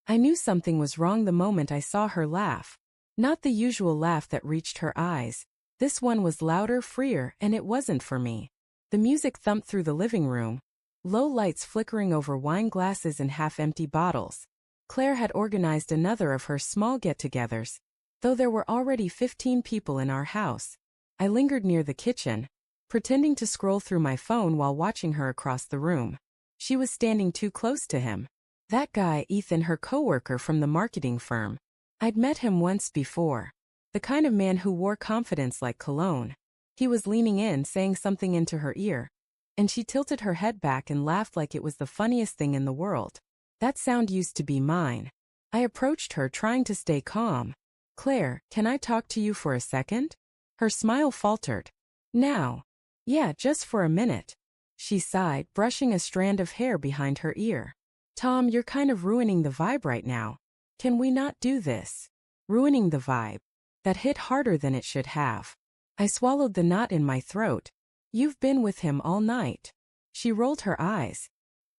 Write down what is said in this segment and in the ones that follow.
I knew something was wrong the moment I saw her laugh. Not the usual laugh that reached her eyes. This one was louder, freer, and it wasn't for me. The music thumped through the living room, low lights flickering over wine glasses and half-empty bottles. Claire had organized another of her small get-togethers. Though there were already 15 people in our house, I lingered near the kitchen, pretending to scroll through my phone while watching her across the room. She was standing too close to him. That guy, Ethan, her coworker from the marketing firm. I'd met him once before. The kind of man who wore confidence like cologne. He was leaning in, saying something into her ear, and she tilted her head back and laughed like it was the funniest thing in the world. That sound used to be mine. I approached her, trying to stay calm. "Claire, can I talk to you for a second?" Her smile faltered. "Now?" "Yeah, just for a minute." She sighed, brushing a strand of hair behind her ear. "Tom, you're kind of ruining the vibe right now. Can we not do this?" Ruining the vibe. That hit harder than it should have. I swallowed the knot in my throat. "You've been with him all night." She rolled her eyes.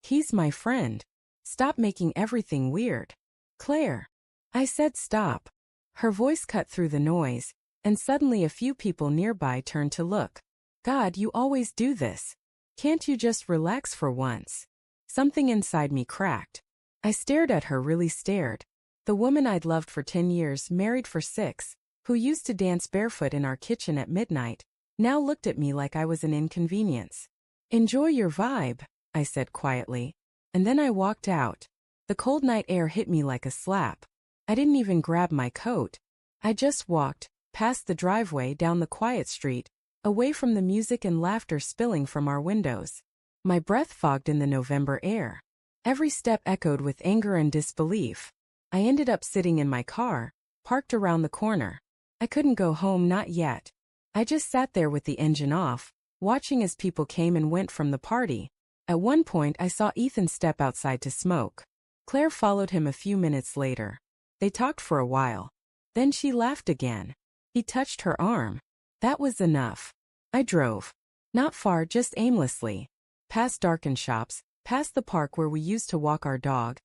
"He's my friend. Stop making everything weird." "Claire." I said stop. Her voice cut through the noise, and suddenly a few people nearby turned to look. "God, you always do this. Can't you just relax for once?" Something inside me cracked. I stared at her, really stared. The woman I'd loved for 10 years, married for 6, who used to dance barefoot in our kitchen at midnight, now looked at me like I was an inconvenience. "Enjoy your vibe," I said quietly. And then I walked out. The cold night air hit me like a slap. I didn't even grab my coat. I just walked, past the driveway, down the quiet street, away from the music and laughter spilling from our windows. My breath fogged in the November air. Every step echoed with anger and disbelief. I ended up sitting in my car, parked around the corner. I couldn't go home, not yet. I just sat there with the engine off, watching as people came and went from the party. At one point I saw Ethan step outside to smoke. Claire followed him a few minutes later. They talked for a while. Then she laughed again. He touched her arm. That was enough. I drove. Not far, just aimlessly. Past darkened shops, past the park where we used to walk our dog,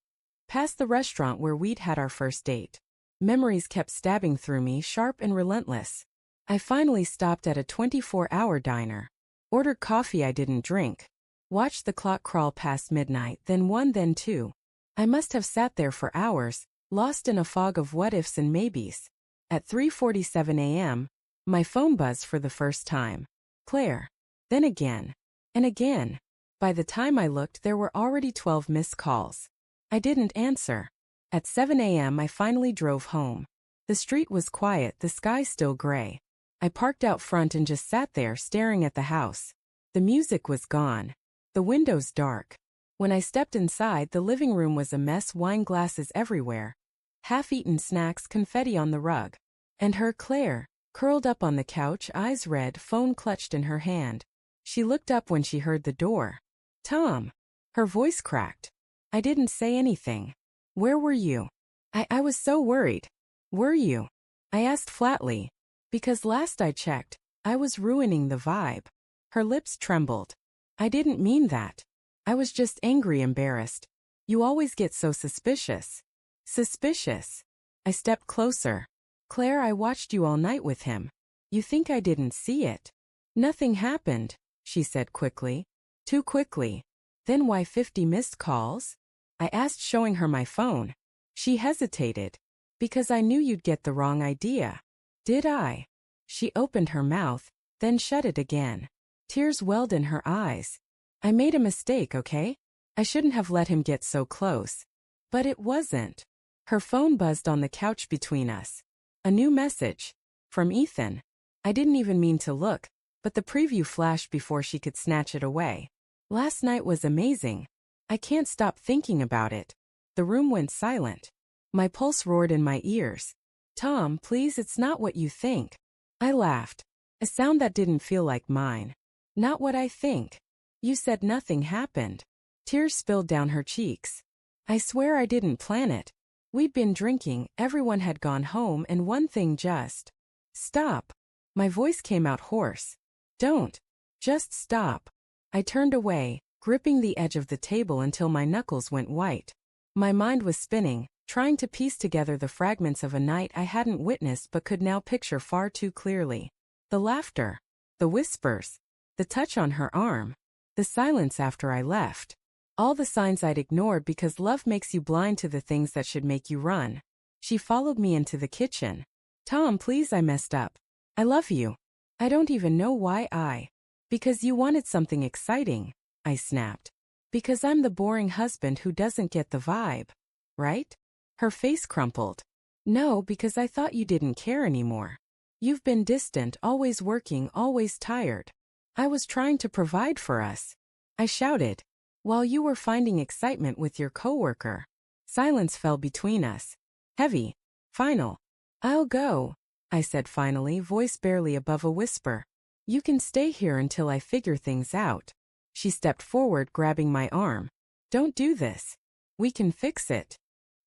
past the restaurant where we'd had our first date. Memories kept stabbing through me, sharp and relentless. I finally stopped at a 24-hour diner. Ordered coffee I didn't drink. Watched the clock crawl past midnight, then 1, then 2. I must have sat there for hours, lost in a fog of what-ifs and maybes. At 3:47 a.m., my phone buzzed for the first time. Claire. Then again. And again. By the time I looked, there were already 12 missed calls. I didn't answer. At 7 a.m. I finally drove home. The street was quiet, the sky still gray. I parked out front and just sat there staring at the house. The music was gone. The windows dark. When I stepped inside, the living room was a mess, wine glasses everywhere, half-eaten snacks, confetti on the rug. And her, Claire, curled up on the couch, eyes red, phone clutched in her hand. She looked up when she heard the door. "Tom." Her voice cracked. I didn't say anything. "Where were you?" I was so worried. "Were you?" I asked flatly. Because last I checked, I was ruining the vibe. Her lips trembled. "I didn't mean that. I was just angry, embarrassed. You always get so suspicious." "Suspicious?" I stepped closer. "Claire, I watched you all night with him. You think I didn't see it?" "Nothing happened," she said quickly. Too quickly. "Then why 50 missed calls?" I asked, showing her my phone. She hesitated. "Because I knew you'd get the wrong idea." "Did I?" She opened her mouth, then shut it again. Tears welled in her eyes. "I made a mistake, okay? I shouldn't have let him get so close." But it wasn't. Her phone buzzed on the couch between us. A new message. From Ethan. I didn't even mean to look, but the preview flashed before she could snatch it away. "Last night was amazing. I can't stop thinking about it." The room went silent. My pulse roared in my ears. "Tom, please, it's not what you think." I laughed. A sound that didn't feel like mine. "Not what I think. You said nothing happened." Tears spilled down her cheeks. "I swear I didn't plan it. We'd been drinking, everyone had gone home, and one thing just..." "Stop." My voice came out hoarse. "Don't. Just stop." I turned away, gripping the edge of the table until my knuckles went white. My mind was spinning. trying to piece together the fragments of a night I hadn't witnessed but could now picture far too clearly. The laughter, the whispers, the touch on her arm, the silence after I left. All the signs I'd ignored because love makes you blind to the things that should make you run. She followed me into the kitchen. Tom, please, I messed up. I love you. I don't even know why. Because you wanted something exciting, I snapped. Because I'm the boring husband who doesn't get the vibe, right? Her face crumpled. No, because I thought you didn't care anymore. You've been distant, always working, always tired. I was trying to provide for us, I shouted, while you were finding excitement with your coworker. Silence fell between us. Heavy. Final. I'll go, I said finally, voice barely above a whisper. You can stay here until I figure things out. She stepped forward, grabbing my arm. Don't do this. We can fix it.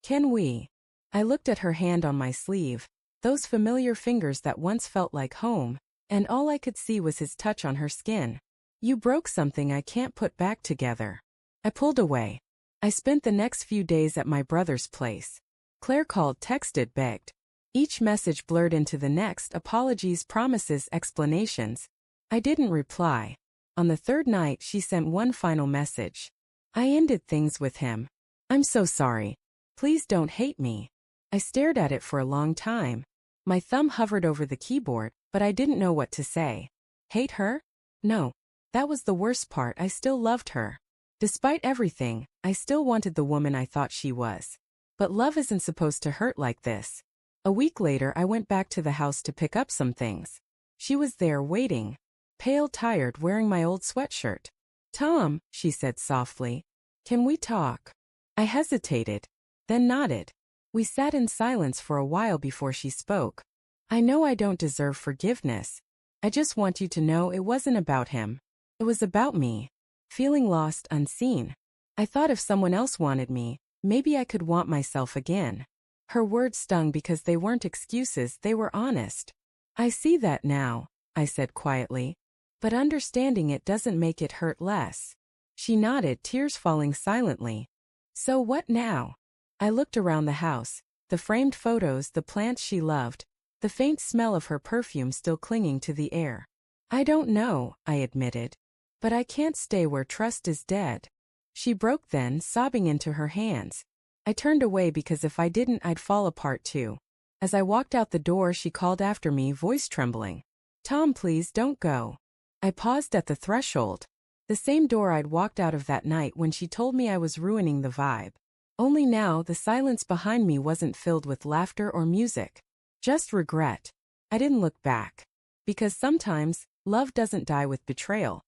Can we? I looked at her hand on my sleeve, those familiar fingers that once felt like home, and all I could see was his touch on her skin. You broke something I can't put back together. I pulled away. I spent the next few days at my brother's place. Claire called, texted, begged. Each message blurred into the next, apologies, promises, explanations. I didn't reply. On the third night, she sent one final message. I ended things with him. I'm so sorry. Please don't hate me. I stared at it for a long time. My thumb hovered over the keyboard, but I didn't know what to say. Hate her? No. That was the worst part. I still loved her. Despite everything, I still wanted the woman I thought she was. But love isn't supposed to hurt like this. A week later, I went back to the house to pick up some things. She was there waiting, pale, tired, wearing my old sweatshirt. Tom, she said softly, can we talk? I hesitated, then nodded. We sat in silence for a while before she spoke. I know I don't deserve forgiveness. I just want you to know it wasn't about him. It was about me. Feeling lost, unseen. I thought if someone else wanted me, maybe I could want myself again. Her words stung because they weren't excuses, they were honest. I see that now, I said quietly. But understanding it doesn't make it hurt less. She nodded, tears falling silently. So what now? I looked around the house, the framed photos, the plants she loved, the faint smell of her perfume still clinging to the air. I don't know, I admitted. But I can't stay where trust is dead. She broke then, sobbing into her hands. I turned away because if I didn't, I'd fall apart too. As I walked out the door, she called after me, voice trembling. Tom, please don't go. I paused at the threshold. The same door I'd walked out of that night when she told me I was ruining the vibe. Only now, the silence behind me wasn't filled with laughter or music. Just regret. I didn't look back. Because sometimes, love doesn't die with betrayal.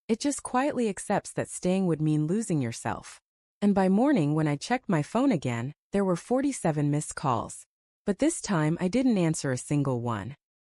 It just quietly accepts that staying would mean losing yourself. And by morning, when I checked my phone again, there were 47 missed calls. But this time I didn't answer a single one.